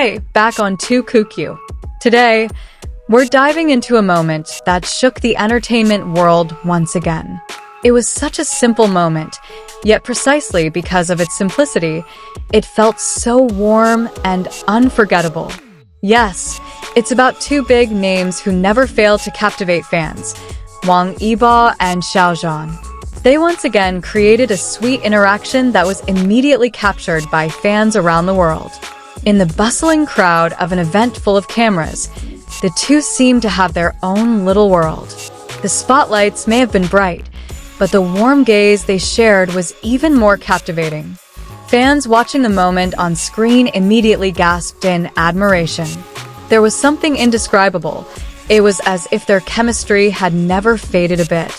Hey, back on kook. Today, we're diving into a moment that shook the entertainment world once again. It was such a simple moment, yet precisely because of its simplicity, it felt so warm and unforgettable. Yes, it's about two big names who never fail to captivate fans, Wang Yibo and Xiao Zhan. They once again created a sweet interaction that was immediately captured by fans around the world. In the bustling crowd of an event full of cameras, the two seemed to have their own little world. The spotlights may have been bright, but the warm gaze they shared was even more captivating. Fans watching the moment on screen immediately gasped in admiration. There was something indescribable. It was as if their chemistry had never faded a bit.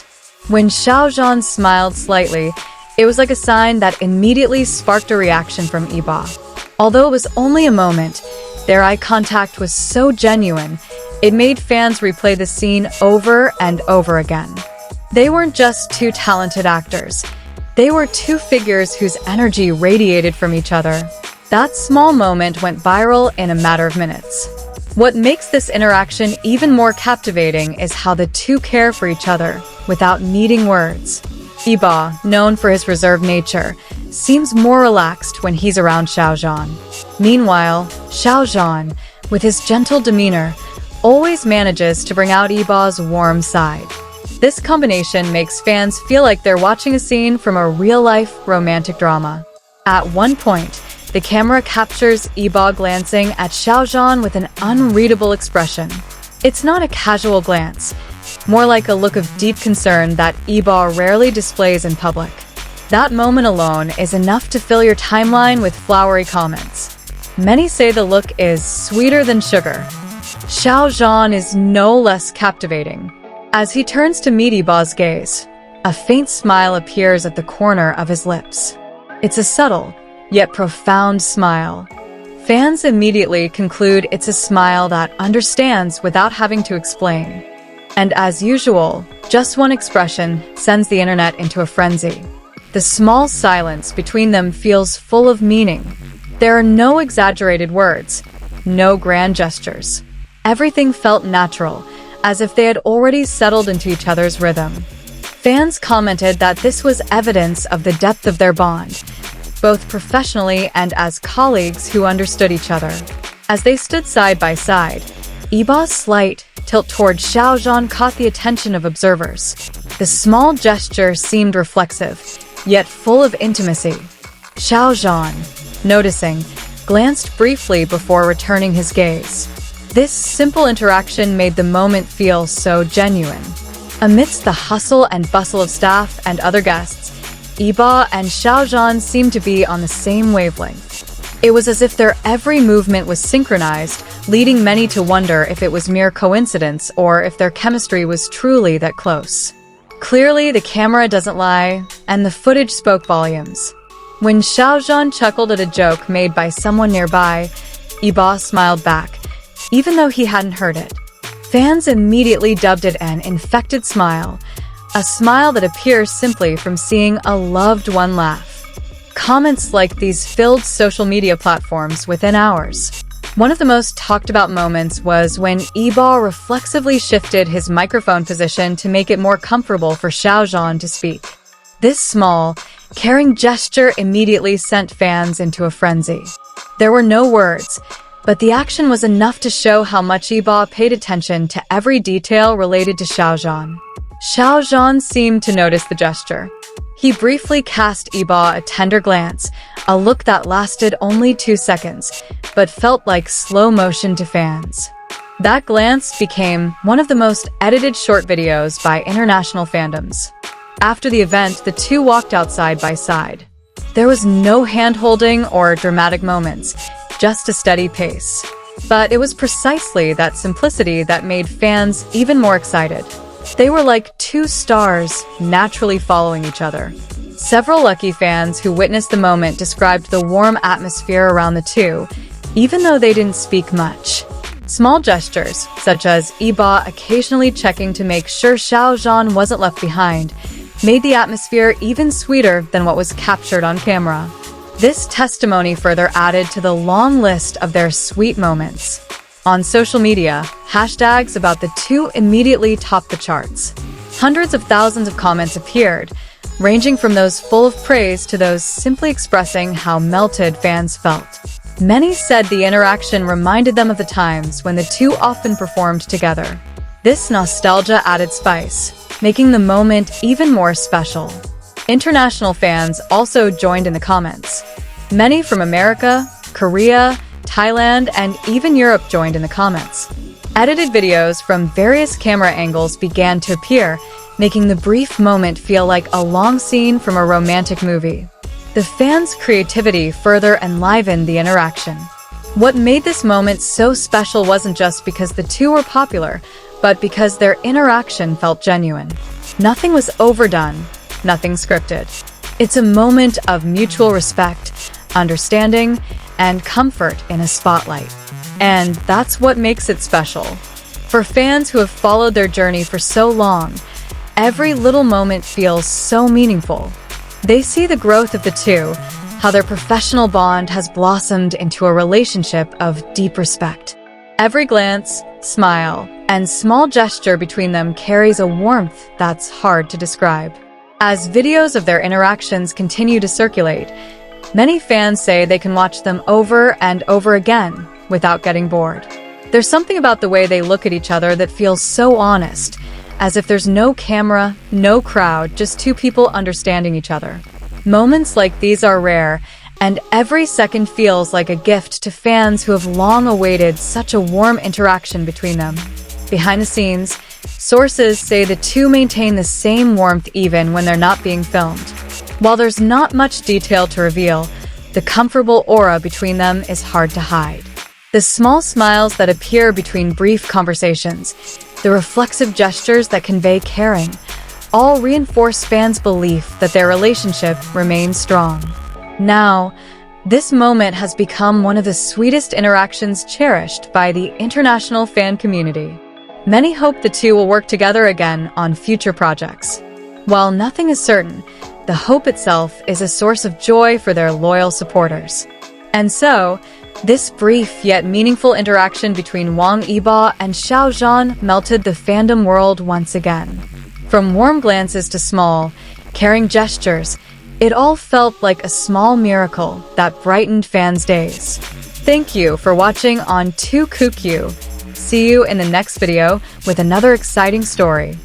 When Xiao Zhan smiled slightly, it was like a sign that immediately sparked a reaction from Yibo. Although it was only a moment, their eye contact was so genuine, it made fans replay the scene over and over again. They weren't just two talented actors. They were two figures whose energy radiated from each other. That small moment went viral in a matter of minutes. What makes this interaction even more captivating is how the two care for each other without needing words. Yibo, known for his reserved nature, seems more relaxed when he's around Xiao Zhan. Meanwhile, Xiao Zhan, with his gentle demeanor, always manages to bring out Yibo's warm side. This combination makes fans feel like they're watching a scene from a real-life romantic drama. At one point, the camera captures Yibo glancing at Xiao Zhan with an unreadable expression. It's not a casual glance, more like a look of deep concern that Yibo rarely displays in public. That moment alone is enough to fill your timeline with flowery comments. Many say the look is sweeter than sugar. Xiao Zhan is no less captivating. As he turns to meet Yibo's gaze, a faint smile appears at the corner of his lips. It's a subtle, yet profound smile. Fans immediately conclude it's a smile that understands without having to explain. And as usual, just one expression sends the internet into a frenzy. The small silence between them feels full of meaning. There are no exaggerated words, no grand gestures. Everything felt natural, as if they had already settled into each other's rhythm. Fans commented that this was evidence of the depth of their bond, both professionally and as colleagues who understood each other. As they stood side by side, Yibo's slight tilt toward Xiao Zhan caught the attention of observers. The small gesture seemed reflexive, yet full of intimacy. Xiao Zhan, noticing, glanced briefly before returning his gaze. This simple interaction made the moment feel so genuine. Amidst the hustle and bustle of staff and other guests, Yibo and Xiao Zhan seemed to be on the same wavelength. It was as if their every movement was synchronized, leading many to wonder if it was mere coincidence or if their chemistry was truly that close. Clearly, the camera doesn't lie, and the footage spoke volumes. When Xiao Zhan chuckled at a joke made by someone nearby, Yibo smiled back, even though he hadn't heard it. Fans immediately dubbed it an infected smile, a smile that appears simply from seeing a loved one laugh. Comments like these filled social media platforms within hours. One of the most talked about moments was when Yibo reflexively shifted his microphone position to make it more comfortable for Xiao Zhan to speak. This small, caring gesture immediately sent fans into a frenzy. There were no words, but the action was enough to show how much Yibo paid attention to every detail related to Xiao Zhan. Xiao Zhan seemed to notice the gesture. He briefly cast Yibo a tender glance, a look that lasted only 2 seconds, but felt like slow motion to fans. That glance became one of the most edited short videos by international fandoms. After the event, the two walked out side by side. There was no hand-holding or dramatic moments, just a steady pace. But it was precisely that simplicity that made fans even more excited. They were like two stars, naturally following each other. Several lucky fans who witnessed the moment described the warm atmosphere around the two, even though they didn't speak much. Small gestures, such as Yibo occasionally checking to make sure Xiao Zhan wasn't left behind, made the atmosphere even sweeter than what was captured on camera. This testimony further added to the long list of their sweet moments. On social media, hashtags about the two immediately topped the charts. Hundreds of thousands of comments appeared, ranging from those full of praise to those simply expressing how melted fans felt. Many said the interaction reminded them of the times when the two often performed together. This nostalgia added spice, making the moment even more special. International fans also joined in the comments. Many from America, Korea, Thailand, and even Europe joined in the comments. Edited videos from various camera angles began to appear, making the brief moment feel like a long scene from a romantic movie. The fans' creativity further enlivened the interaction. What made this moment so special wasn't just because the two were popular, but because their interaction felt genuine. Nothing was overdone, nothing scripted. It's a moment of mutual respect, understanding, and comfort in a spotlight. And that's what makes it special. For fans who have followed their journey for so long, every little moment feels so meaningful. They see the growth of the two, how their professional bond has blossomed into a relationship of deep respect. Every glance, smile, and small gesture between them carries a warmth that's hard to describe. As videos of their interactions continue to circulate, many fans say they can watch them over and over again without getting bored. There's something about the way they look at each other that feels so honest, as if there's no camera, no crowd, just two people understanding each other. Moments like these are rare, and every second feels like a gift to fans who have long awaited such a warm interaction between them. Behind the scenes, sources say the two maintain the same warmth even when they're not being filmed. While there's not much detail to reveal, the comfortable aura between them is hard to hide. The small smiles that appear between brief conversations, the reflexive gestures that convey caring, all reinforce fans' belief that their relationship remains strong. Now, this moment has become one of the sweetest interactions cherished by the international fan community. Many hope the two will work together again on future projects. While nothing is certain, the hope itself is a source of joy for their loyal supporters. And so, this brief yet meaningful interaction between Wang Yibo and Xiao Zhan melted the fandom world once again. From warm glances to small, caring gestures, it all felt like a small miracle that brightened fans' days. Thank you for watching on kook. See you in the next video with another exciting story.